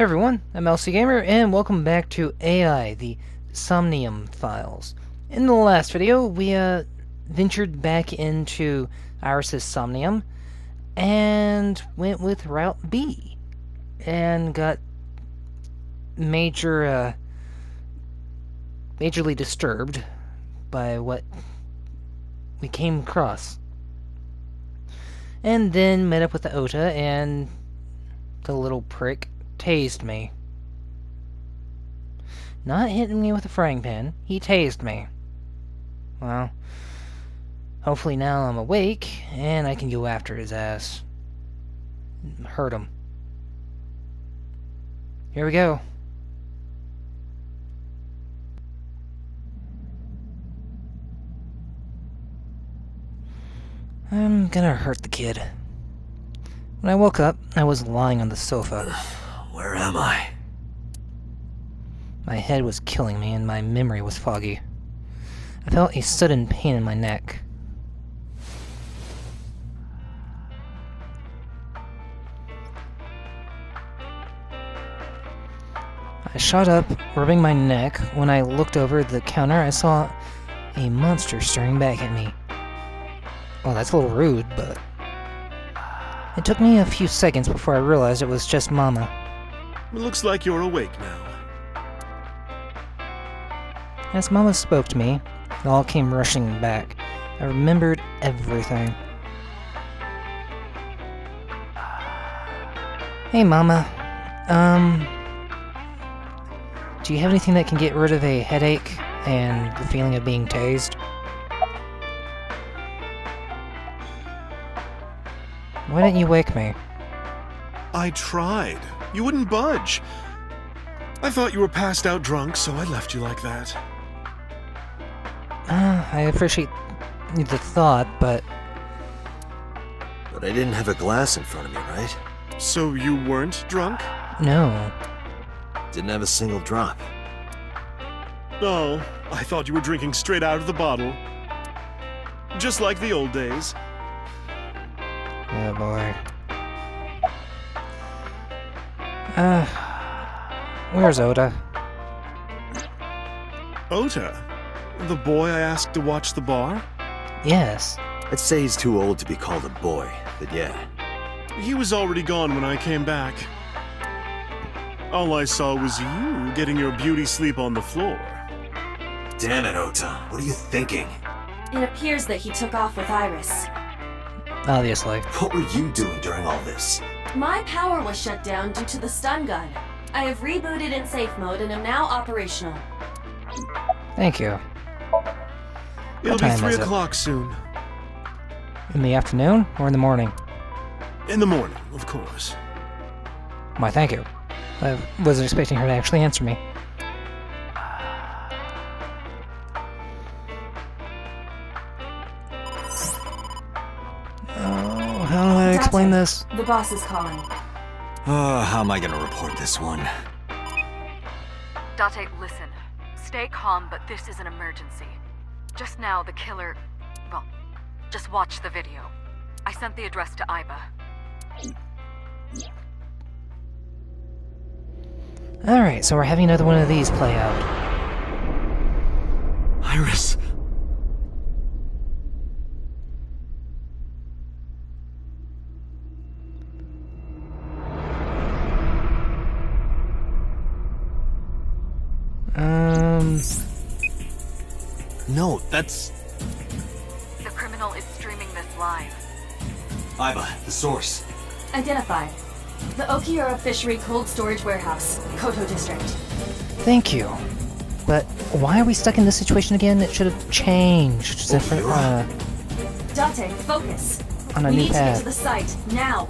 Hey everyone, I'm LC Gamer, and welcome back to AI, the Somnium Files. In the last video, we ventured back into Iris's Somnium, and went with Route B, and got majorly disturbed by what we came across. And then met up with the Ota, and the little prick tased me. Not hitting me with a frying pan, he tased me. Well, hopefully now I'm awake, and I can go after his ass. Hurt him. Here we go. I'm gonna hurt the kid. When I woke up, I was lying on the sofa. Where am I? My head was killing me and my memory was foggy. I felt a sudden pain in my neck. I shot up, rubbing my neck. When I looked over the counter, I saw a monster staring back at me. Well, that's a little rude, but... It took me a few seconds before I realized it was just Mama. It looks like you're awake now. As Mama spoke to me, it all came rushing back. I remembered everything. Hey, Mama. Do you have anything that can get rid of a headache and the feeling of being tased? Why didn't you wake me? I tried. You wouldn't budge. I thought you were passed out drunk, so I left you like that. I appreciate the thought, but... But I didn't have a glass in front of me, right? So you weren't drunk? No. Didn't have a single drop. Oh, I thought you were drinking straight out of the bottle. Just like the old days. Oh boy. Where's Ota? Ota? The boy I asked to watch the bar? Yes. I'd say he's too old to be called a boy, but yeah. He was already gone when I came back. All I saw was you getting your beauty sleep on the floor. Damn it, Ota. What are you thinking? It appears that he took off with Iris. Obviously. What were you doing during all this? My power was shut down due to the stun gun. I have rebooted in safe mode and am now operational. Thank you. It'll be time 3 is it? o'clock soon. In the afternoon or in the morning? In the morning, of course. Why, thank you. I wasn't expecting her to actually answer me. Oh, how do I explain this? The boss is calling. How am I gonna report this one? Date, listen. Stay calm, but this is an emergency. Just now, the killer... Well, just watch the video. I sent the address to Iba. Alright, so we're having another one of these play out. Iris! No, that's... The criminal is streaming this live. Iba, the source. Identified. The Okiura Fishery Cold Storage Warehouse, Koto District. Thank you. But why are we stuck in this situation again? It should have changed. Different, Date, focus. on a We new need to get path. to the site, now.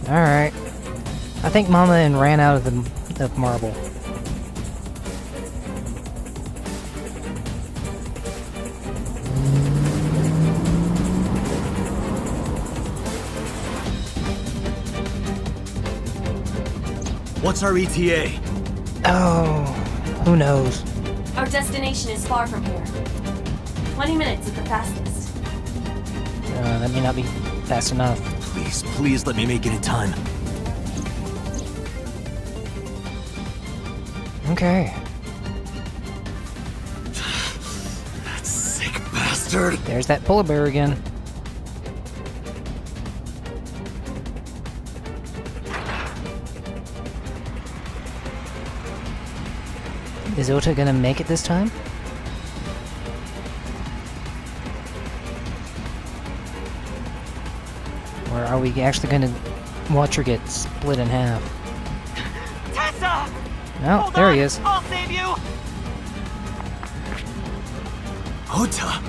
Alright. I think Mama and ran out of the marble. What's our ETA? Oh, who knows? Our destination is far from here. 20 minutes at the fastest. That may not be fast enough. Please, please let me make it in time. Okay. That sick bastard! There's that polar bear again. Is Ota gonna make it this time? Or are we actually gonna watch her get split in half? Tessa! Oh, there he is. I'll save you! Ota!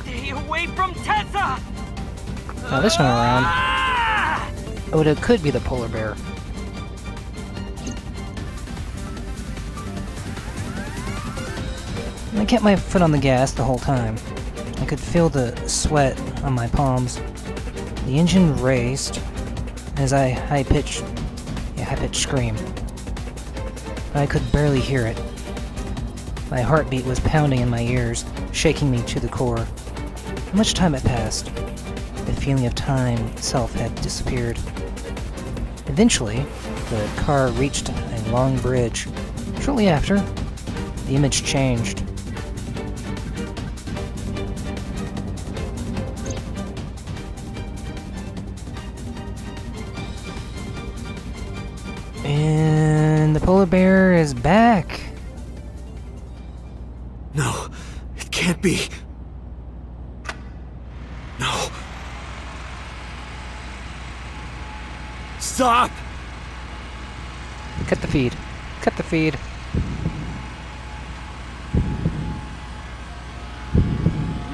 Stay away from Tessa! Now this time around, Ah! Ota could be the polar bear. I kept my foot on the gas the whole time. I could feel the sweat on my palms. The engine raced as I high-pitched scream. But I could barely hear it. My heartbeat was pounding in my ears, shaking me to the core. How much time had passed? The feeling of time itself had disappeared. Eventually, the car reached a long bridge. Shortly after, the image changed. And the polar bear is back. No, it can't be. No. Stop! Cut the feed. Cut the feed.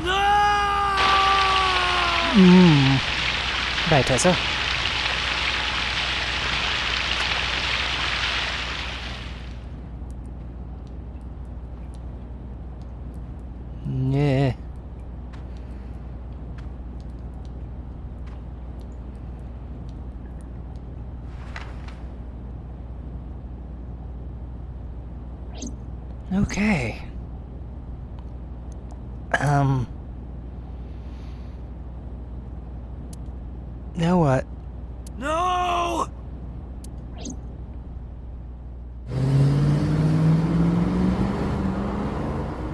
No! Bye, Tessa. Yeah. Okay. Now what? No!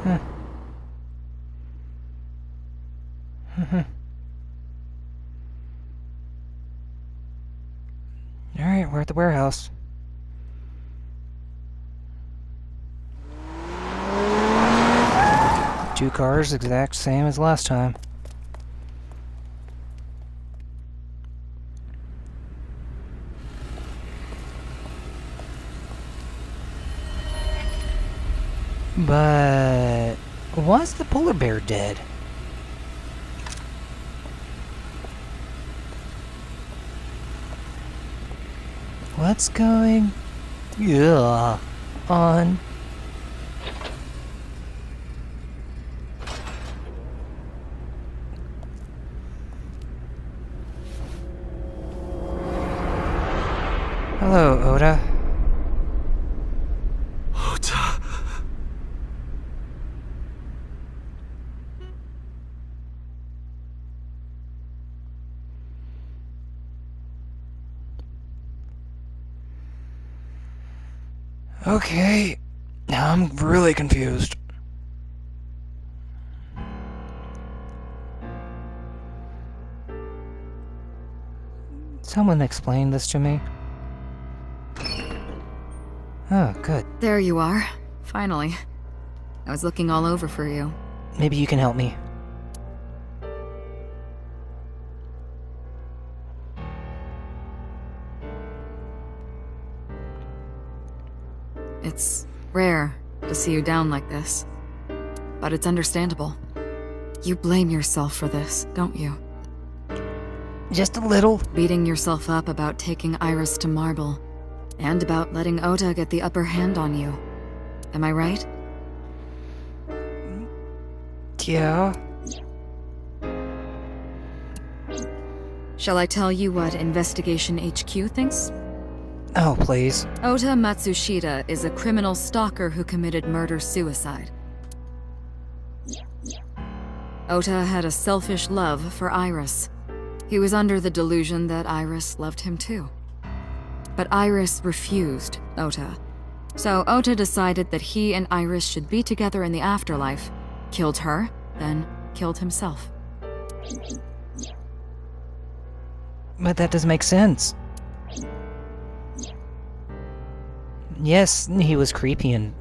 Huh. Alright, we're at the warehouse. Two cars, exact same as last time. But why's the polar bear dead? What's going on? Hello, Ota. Ota. Okay, now I'm really confused. Someone explain this to me. Oh, good. There you are. Finally. I was looking all over for you. Maybe you can help me. It's rare to see you down like this. But it's understandable. You blame yourself for this, don't you? Just a little. Beating yourself up about taking Iris to Marble. And about letting Ota get the upper hand on you. Am I right? Yeah. Shall I tell you what Investigation HQ thinks? Oh, please. Ota Matsushita is a criminal stalker who committed murder-suicide. Ota had a selfish love for Iris. He was under the delusion that Iris loved him too. But Iris refused Ota. So Ota decided that he and Iris should be together in the afterlife, killed her, then killed himself. But that doesn't make sense. Yes, he was creepy and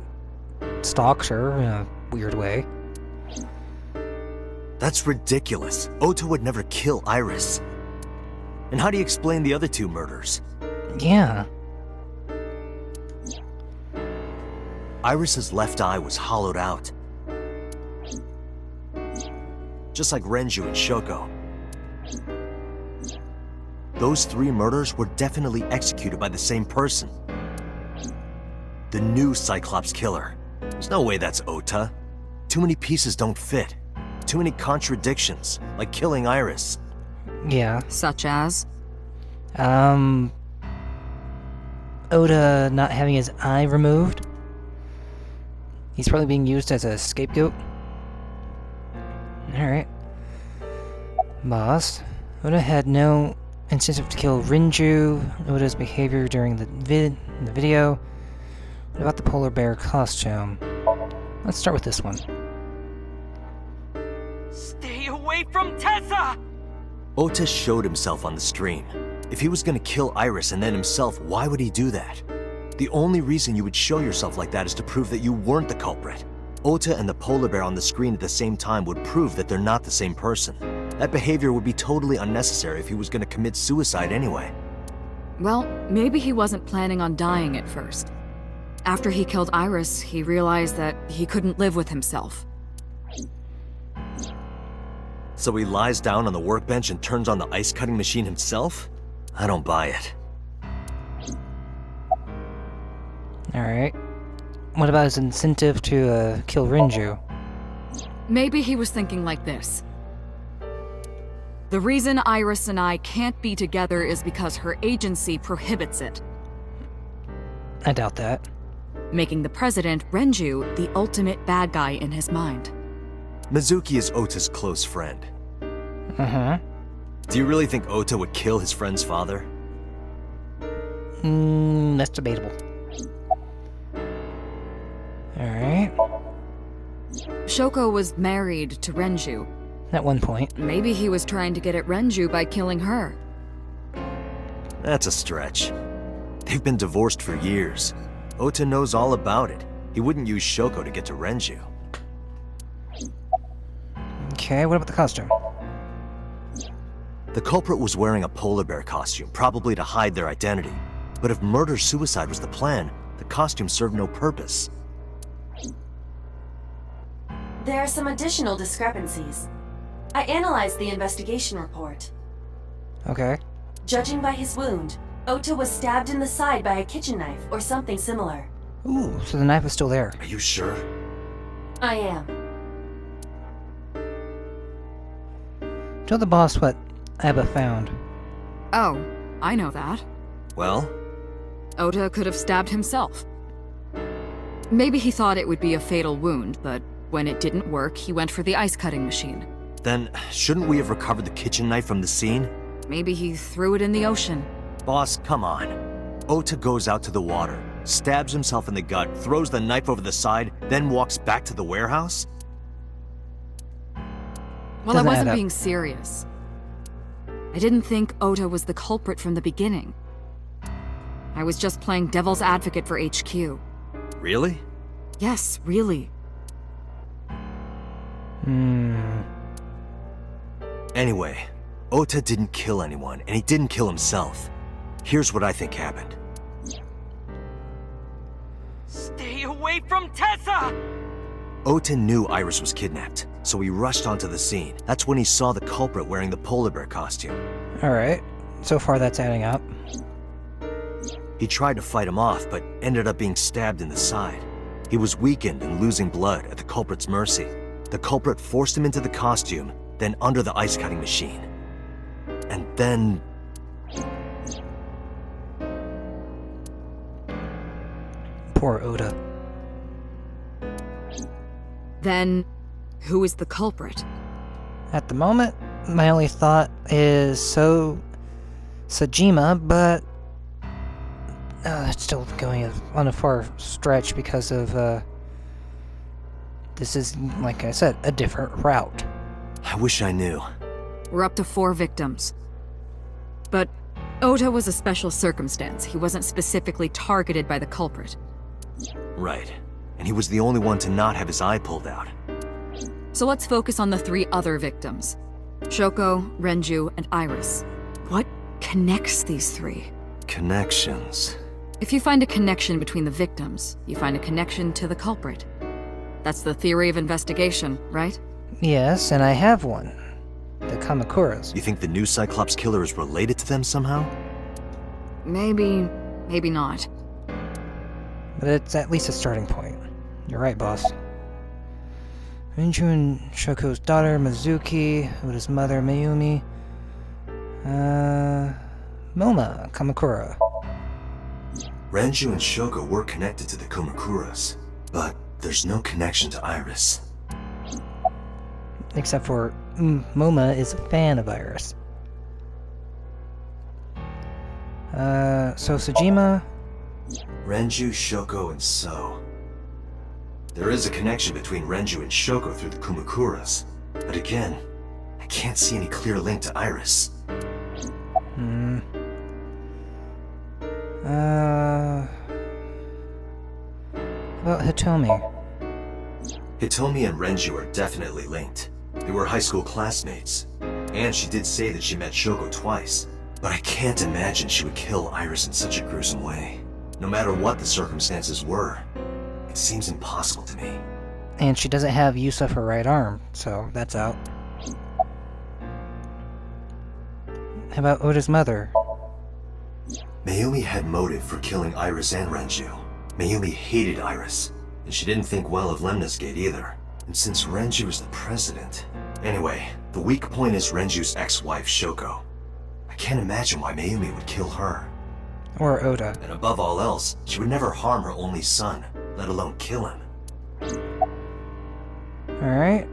stalked her in a weird way. That's ridiculous. Ota would never kill Iris. And how do you explain the other two murders? Yeah. Iris's left eye was hollowed out. Just like Renju and Shoko. Those 3 murders were definitely executed by the same person. The new Cyclops killer. There's no way that's Ota. Too many pieces don't fit. Too many contradictions, like killing Iris. Yeah. Such as? Ota not having his eye removed. He's probably being used as a scapegoat. Alright. Boss. Ota had no incentive to kill Renju. Ota's behavior during the video. What about the polar bear costume? Let's start with this one. Stay away from Tessa! Ota showed himself on the stream. If he was gonna kill Iris and then himself, why would he do that? The only reason you would show yourself like that is to prove that you weren't the culprit. Ota and the polar bear on the screen at the same time would prove that they're not the same person. That behavior would be totally unnecessary if he was gonna commit suicide anyway. Well, maybe he wasn't planning on dying at first. After he killed Iris, he realized that he couldn't live with himself. So he lies down on the workbench and turns on the ice-cutting machine himself? I don't buy it. Alright. What about his incentive to kill Renju? Maybe he was thinking like this. The reason Iris and I can't be together is because her agency prohibits it, I doubt that. making the president, Renju, the ultimate bad guy in his mind. Mizuki is Ota's close friend. Uh-huh. Do you really think Ota would kill his friend's father? That's debatable. Alright. Shoko was married to Renju. At one point. Maybe he was trying to get at Renju by killing her. That's a stretch. They've been divorced for years. Ota knows all about it. He wouldn't use Shoko to get to Renju. Okay, what about the costume? The culprit was wearing a polar bear costume, probably to hide their identity. But if murder-suicide was the plan, the costume served no purpose. There are some additional discrepancies. I analyzed the investigation report. Okay. Judging by his wound, Ota was stabbed in the side by a kitchen knife or something similar. Ooh, so the knife is still there. Are you sure? I am. Tell the boss what Abba found. Oh, I know that. Well, Ota could have stabbed himself. Maybe he thought it would be a fatal wound, but when it didn't work, he went for the ice-cutting machine. then shouldn't we have recovered the kitchen knife from the scene? Maybe he threw it in the ocean. Boss, come on. Ota goes out to the water, stabs himself in the gut, throws the knife over the side, then walks back to the warehouse? Well, I Doesn't add wasn't up. being serious. I didn't think Ota was the culprit from the beginning. I was just playing devil's advocate for HQ. Really? Yes, really. Anyway, Ota didn't kill anyone, and he didn't kill himself. Here's what I think happened. Stay away from Tessa! Ota knew Iris was kidnapped, so he rushed onto the scene. That's when he saw the culprit wearing the polar bear costume. Alright. So far that's adding up. He tried to fight him off, but ended up being stabbed in the side. He was weakened and losing blood at the culprit's mercy. The culprit forced him into the costume, then under the ice-cutting machine. And then... Poor Ota. Then, who is the culprit? At the moment, my only thought is Sajima, but it's still going on a far stretch because of this is, like I said, a different route. I wish I knew. We're up to 4 victims. But Ota was a special circumstance. He wasn't specifically targeted by the culprit. Right. And he was the only one to not have his eye pulled out. So let's focus on the 3 other victims. Shoko, Renju, and Iris. What connects these 3? Connections. If you find a connection between the victims, you find a connection to the culprit. That's the theory of investigation, right? Yes, and I have one. The Kamakuras. You think the new Cyclops killer is related to them somehow? Maybe not. But it's at least a starting point. You're right, boss. Renju and Shoko's daughter, Mizuki, Oda's mother, Mayumi. Moma, Kamakura. Renju and Shoko were connected to the Kumakuras, but there's no connection to Iris. Except for Moma is a fan of Iris. So Sajima... Renju, Shoko, and So. There is a connection between Renju and Shoko through the Kumakuras, but again, I can't see any clear link to Iris. About Hitomi. Hitomi and Renju are definitely linked. They were high school classmates, and she did say that she met Shoko twice, but I can't imagine she would kill Iris in such a gruesome way. No matter what the circumstances were, it seems impossible to me. And she doesn't have use of her right arm, so that's out. How about Oda's mother? Mayumi had motive for killing Iris and Renju. Mayumi hated Iris, and she didn't think well of Lemnis Gate either. And since Renju is the president... Anyway, the weak point is Renju's ex-wife, Shoko. I can't imagine why Mayumi would kill her. Or Oda. And above all else, she would never harm her only son, let alone kill him. Alright,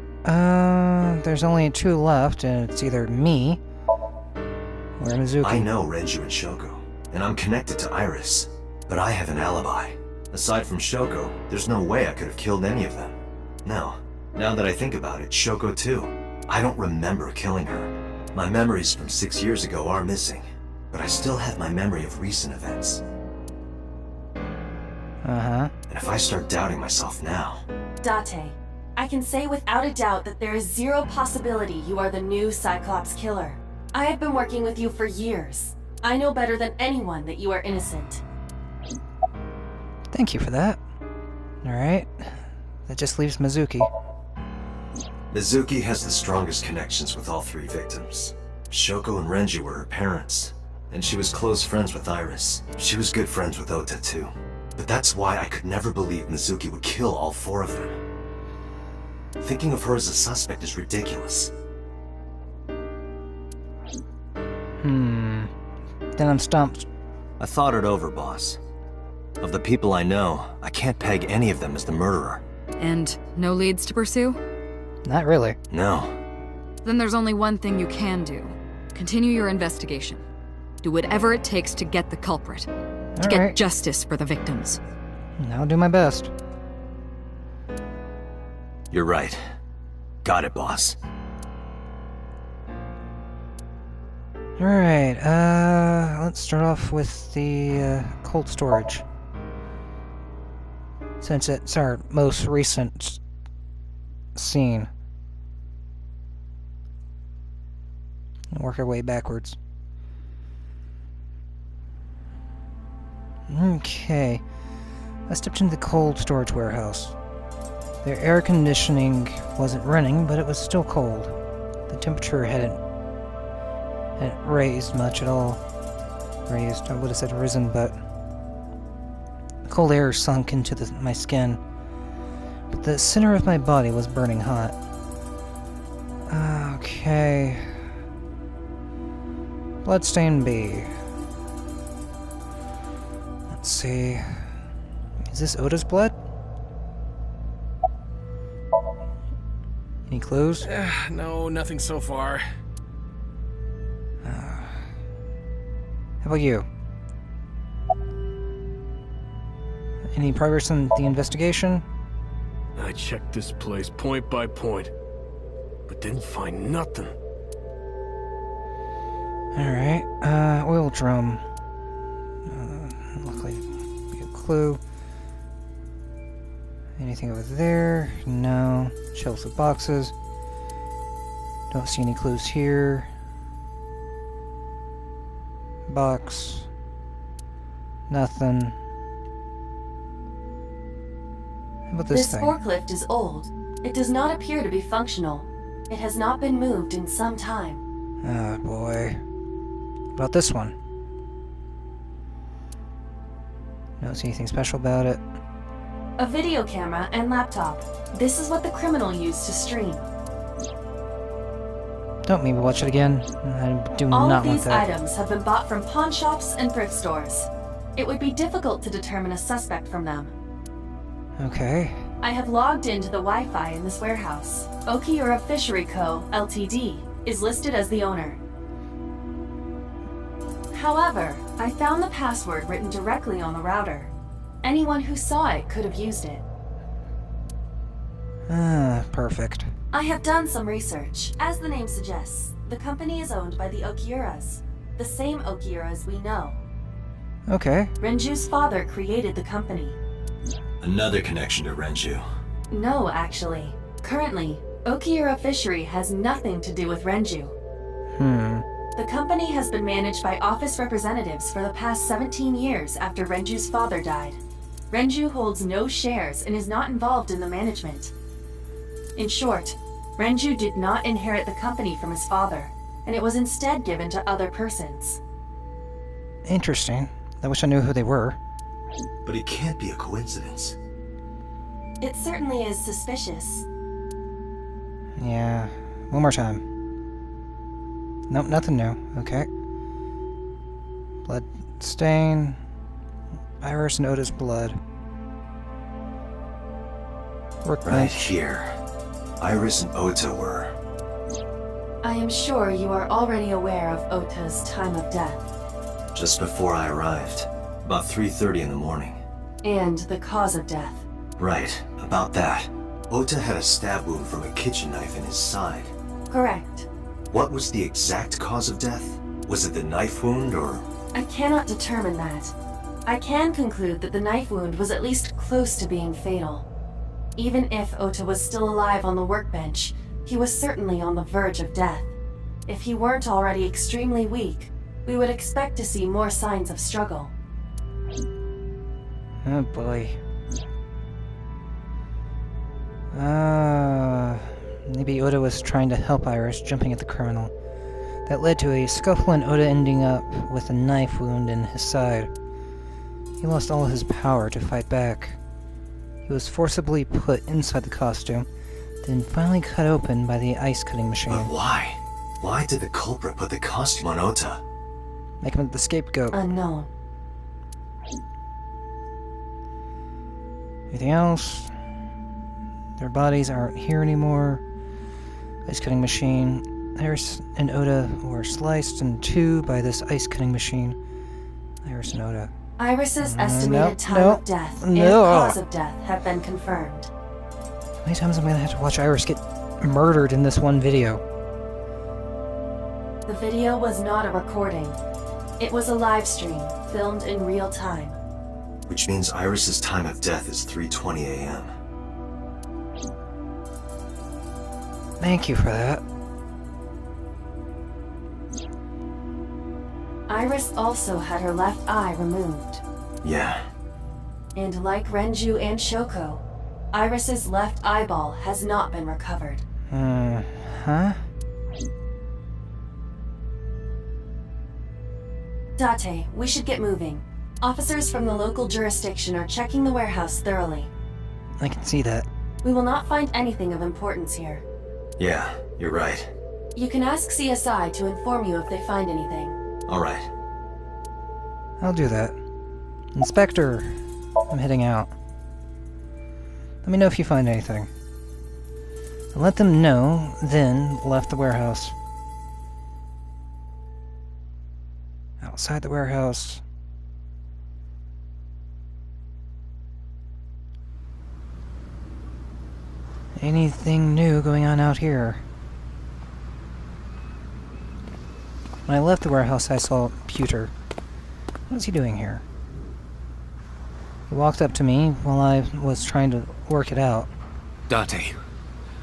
there's only 2 left, and it's either me or Mizuki. I know Renju and Shoko, and I'm connected to Iris, but I have an alibi. Aside from Shoko, there's no way I could have killed any of them. No, now that I think about it, Shoko too. I don't remember killing her. My memories from 6 years ago are missing, but I still have my memory of recent events. Uh-huh. And if I start doubting myself now... Date, I can say without a doubt that there is 0 possibility you are the new Cyclops killer. I have been working with you for years. I know better than anyone that you are innocent. Thank you for that. Alright. That just leaves Mizuki. Mizuki has the strongest connections with all 3 victims. Shoko and Renju were her parents, and she was close friends with Iris. She was good friends with Ota too. But that's why I could never believe Mizuki would kill all 4 of them. Thinking of her as a suspect is ridiculous. Then I'm stumped. I thought it over, boss. Of the people I know, I can't peg any of them as the murderer. And no leads to pursue? Not really. No. Then there's only one thing you can do. Continue your investigation. Do whatever it takes to get the culprit. To get Alright. justice for the victims. I'll do my best. You're right. Got it, boss. Alright, let's start off with the cold storage. Since it's our most recent scene. Work our way backwards. Okay. I stepped into the cold storage warehouse. Their air conditioning wasn't running, but it was still cold. The temperature hadn't raised much at all. Raised, I would have said risen, but the cold air sunk into my skin. But the center of my body was burning hot. Okay. Bloodstain B. Let's see. Is this Oda's blood? Any clues? No, nothing so far. How about you? Any progress in the investigation? I checked this place point by point, but didn't find nothing. Alright, oil drum. Luckily, be a clue. Anything over there? No. Shelves with boxes. Don't see any clues here. Box. Nothing. How about this thing? forklift is old. It does not appear to be functional. It has not been moved in some time. Oh boy. What about this one? Don't see anything special about it. A video camera and laptop. This is what the criminal used to stream. Don't make me watch it again. I do All not of want these that. items have been bought from pawn shops and thrift stores. It would be difficult to determine a suspect from them. Okay. I have logged into the Wi-Fi in this warehouse. Okiura Fishery Co., Ltd. is listed as the owner. However, I found the password written directly on the router. Anyone who saw it could have used it. Perfect. I have done some research. As the name suggests, the company is owned by the Okiuras, the same Okiuras we know. Okay. Renju's father created the company. Another connection to Renju. No, actually. Currently, Okiura Fishery has nothing to do with Renju. The company has been managed by office representatives for the past 17 years after Renju's father died. Renju holds no shares and is not involved in the management. In short, Renju did not inherit the company from his father, and it was instead given to other persons. Interesting. I wish I knew who they were. But it can't be a coincidence. It certainly is suspicious. Yeah. One more time. Nope, nothing new. Okay. Blood stain. Iris and Ota's blood. Right Workbench. here. Iris and Ota were. I am sure you are already aware of Ota's time of death, Just before I arrived. About 3:30 in the morning. and the cause of death. Right, about that. Ota had a stab wound from a kitchen knife in his side. Correct. What was the exact cause of death? Was it the knife wound or... I cannot determine that. I can conclude that the knife wound was at least close to being fatal. Even if Ota was still alive on the workbench, he was certainly on the verge of death. If he weren't already extremely weak, we would expect to see more signs of struggle. Oh boy. Maybe Oda was trying to help Iris, jumping at the criminal. That led to a scuffle and Oda ending up with a knife wound in his side. He lost all his power to fight back. He was forcibly put inside the costume, then finally cut open by the ice cutting machine. But why? Why did the culprit put the costume on Ota? Make him the scapegoat. Unknown. Anything else? Their bodies aren't here anymore. Ice cutting machine. Iris and Oda were sliced in two by this ice cutting machine. Iris and Oda. Iris's no, estimated time no, of death and no. cause of death have been confirmed. How many times am I gonna have to watch Iris get murdered in this one video? The video was not a recording. It was a live stream, filmed in real time. Which means Iris's time of death is 3:20 a.m. Thank you for that. Iris also had her left eye removed. Yeah. And like Renju and Shoko, Iris's left eyeball has not been recovered. Huh? Date, we should get moving. Officers from the local jurisdiction are checking the warehouse thoroughly. I can see that. We will not find anything of importance here. Yeah, you're right. You can ask CSI to inform you if they find anything. Alright. I'll do that. Inspector, I'm heading out. Let me know if you find anything. I let them know, then left the warehouse. Outside the warehouse. Anything new going on out here? When I left the warehouse, I saw Pewter. What is he doing here? He walked up to me while I was trying to work it out. Date,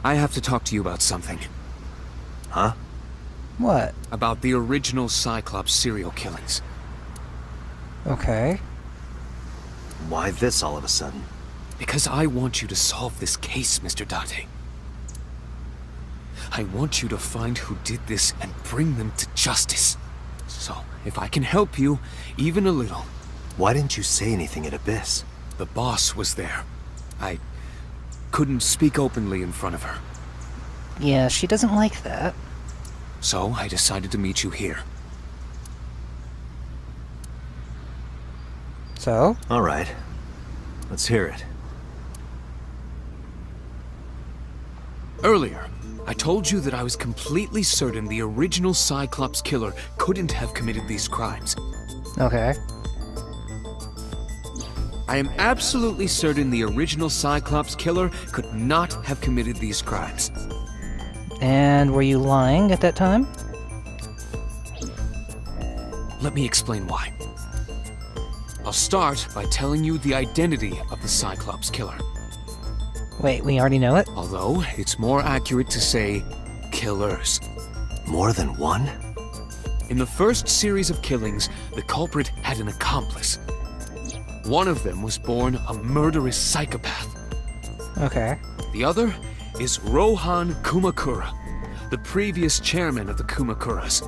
I have to talk to you about something. Huh? What? About the original Cyclops serial killings. Okay. Why this all of a sudden? Because I want you to solve this case, Mr. Date. I want you to find who did this and bring them to justice. So, if I can help you, even a little. Why didn't you say anything at Abyss? The boss was there. I couldn't speak openly in front of her. Yeah, she doesn't like that. So, I decided to meet you here. So? Alright. Let's hear it. Earlier, I told you that I was completely certain the original Cyclops killer couldn't have committed these crimes. Okay. I am absolutely certain the original Cyclops killer could not have committed these crimes. And were you lying at that time? Let me explain why. I'll start by telling you the identity of the Cyclops killer. Wait, we already know it? Although, it's more accurate to say, killers. More than one? In the first series of killings, the culprit had an accomplice. One of them was born a murderous psychopath. Okay. The other is Rohan Kumakura, the previous chairman of the Kumakuras.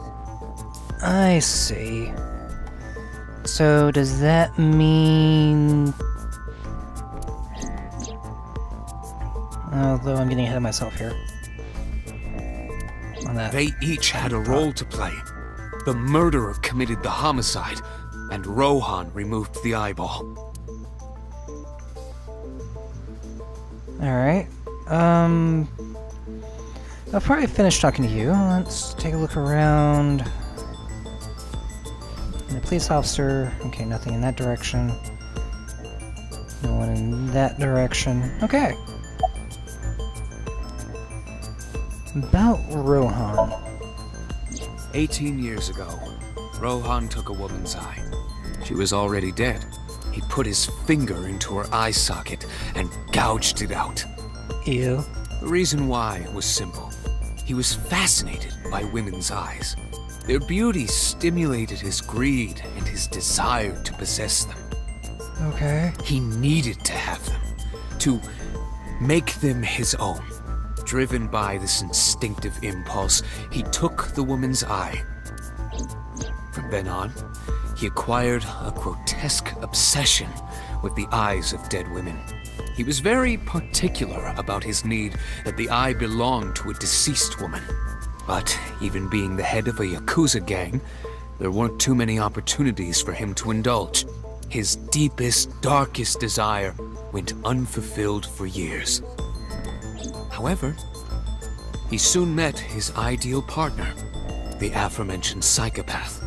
I see. So does that mean... Although I'm getting ahead of myself here. On that. They each had a role to play. The murderer committed the homicide, and Rohan removed the eyeball. Alright. I'll probably finish talking to you. Let's take a look around. The police officer. Okay, nothing in that direction. No one in that direction. Okay. About Rohan. 18 years ago, Rohan took a woman's eye. She was already dead. He put his finger into her eye socket and gouged it out. Ew. The reason why was simple. He was fascinated by women's eyes. Their beauty stimulated his greed and his desire to possess them. Okay. He needed to have them, to make them his own. Driven by this instinctive impulse, he took the woman's eye. From then on, he acquired a grotesque obsession with the eyes of dead women. He was very particular about his need that the eye belonged to a deceased woman. But even being the head of a Yakuza gang, there weren't too many opportunities for him to indulge. His deepest, darkest desire went unfulfilled for years. However, he soon met his ideal partner, the aforementioned psychopath.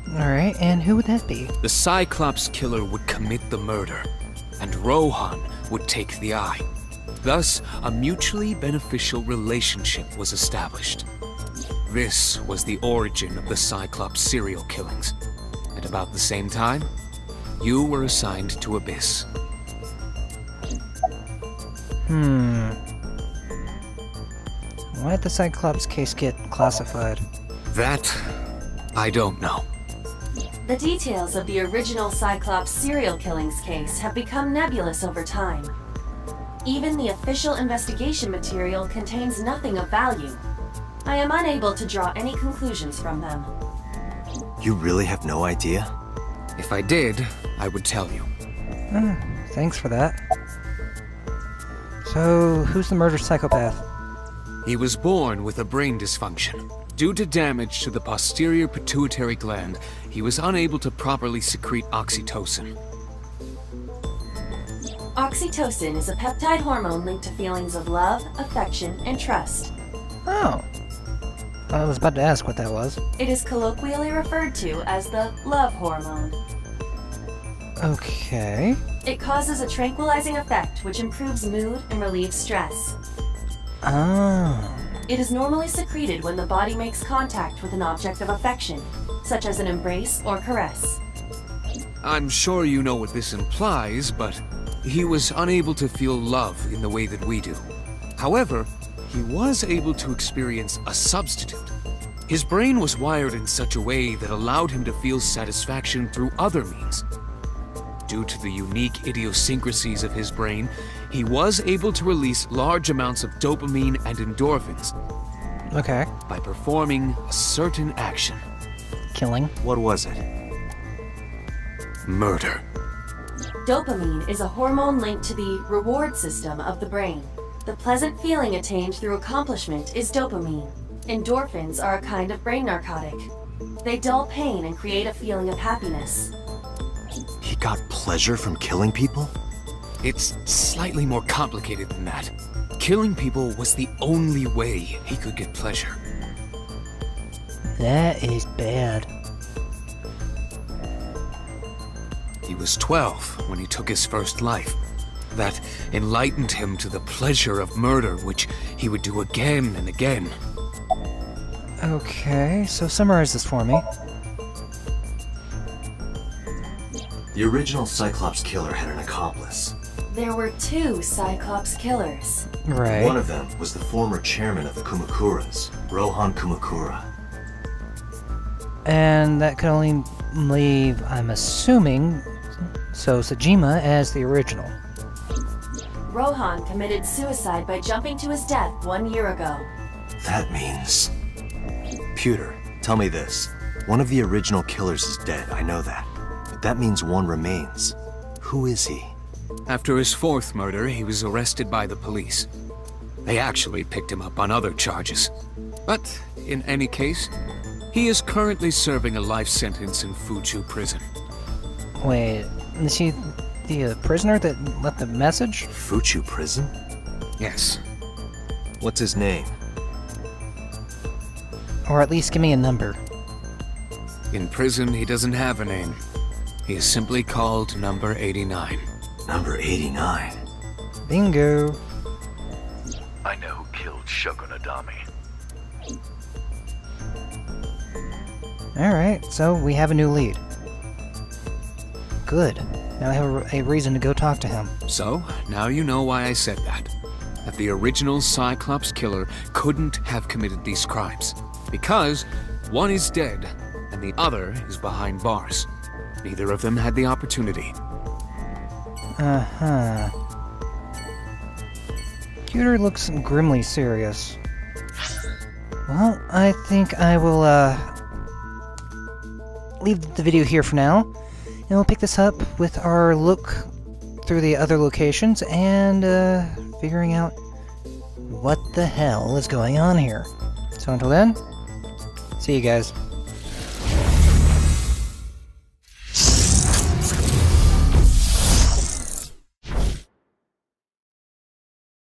Alright, and who would that be? The Cyclops killer would commit the murder, and Rohan would take the eye. Thus, a mutually beneficial relationship was established. This was the origin of the Cyclops serial killings. At about the same time, you were assigned to Abyss. Why did the Cyclops case get classified? That, I don't know. The details of the original Cyclops serial killings case have become nebulous over time. Even the official investigation material contains nothing of value. I am unable to draw any conclusions from them. You really have no idea? If I did, I would tell you. Thanks for that. So, who's the murdered psychopath? He was born with a brain dysfunction. Due to damage to the posterior pituitary gland, he was unable to properly secrete oxytocin. Oxytocin is a peptide hormone linked to feelings of love, affection, and trust. Oh. I was about to ask what that was. It is colloquially referred to as the love hormone. Okay. It causes a tranquilizing effect which improves mood and relieves stress. Oh. It is normally secreted when the body makes contact with an object of affection, such as an embrace or caress. I'm sure you know what this implies, but he was unable to feel love in the way that we do. However, he was able to experience a substitute. His brain was wired in such a way that allowed him to feel satisfaction through other means. Due to the unique idiosyncrasies of his brain, he was able to release large amounts of dopamine and endorphins Okay. by performing a certain action. Killing. What was it? Murder. Dopamine is a hormone linked to the reward system of the brain. The pleasant feeling attained through accomplishment is dopamine. Endorphins are a kind of brain narcotic. They dull pain and create a feeling of happiness. He got pleasure from killing people? It's slightly more complicated than that. Killing people was the only way he could get pleasure. That is bad. He was 12 when he took his first life. That enlightened him to the pleasure of murder, which he would do again and again. Okay, so summarize this for me. The original Cyclops killer had an accomplice. There were 2 Cyclops killers. Right. One of them was the former chairman of the Kumakuras, Rohan Kumakura. And that could only leave, I'm assuming, so Sajima as the original. Rohan committed suicide by jumping to his death 1 year ago. That means... Pewter, tell me this. One of the original killers is dead, I know that. But that means one remains. Who is he? After his 4th murder, he was arrested by the police. They actually picked him up on other charges. But, in any case, he is currently serving a life sentence in Fuju prison. Wait, is he the prisoner that left the message? Fuchu prison? Yes. What's his name? Or at least give me a number. In prison, he doesn't have a name. He is simply called Number 89. Number 89. Bingo. I know who killed Shogun Adami. Alright, so we have a new lead. Good. Now I have a reason to go talk to him. So, now you know why I said that. That the original Cyclops killer couldn't have committed these crimes. Because one is dead, and the other is behind bars. Neither of them had the opportunity. Uh-huh. Pewter looks grimly serious. Well, I think I will, leave the video here for now. And we'll pick this up with our look through the other locations and, figuring out what the hell is going on here. So until then, see you guys.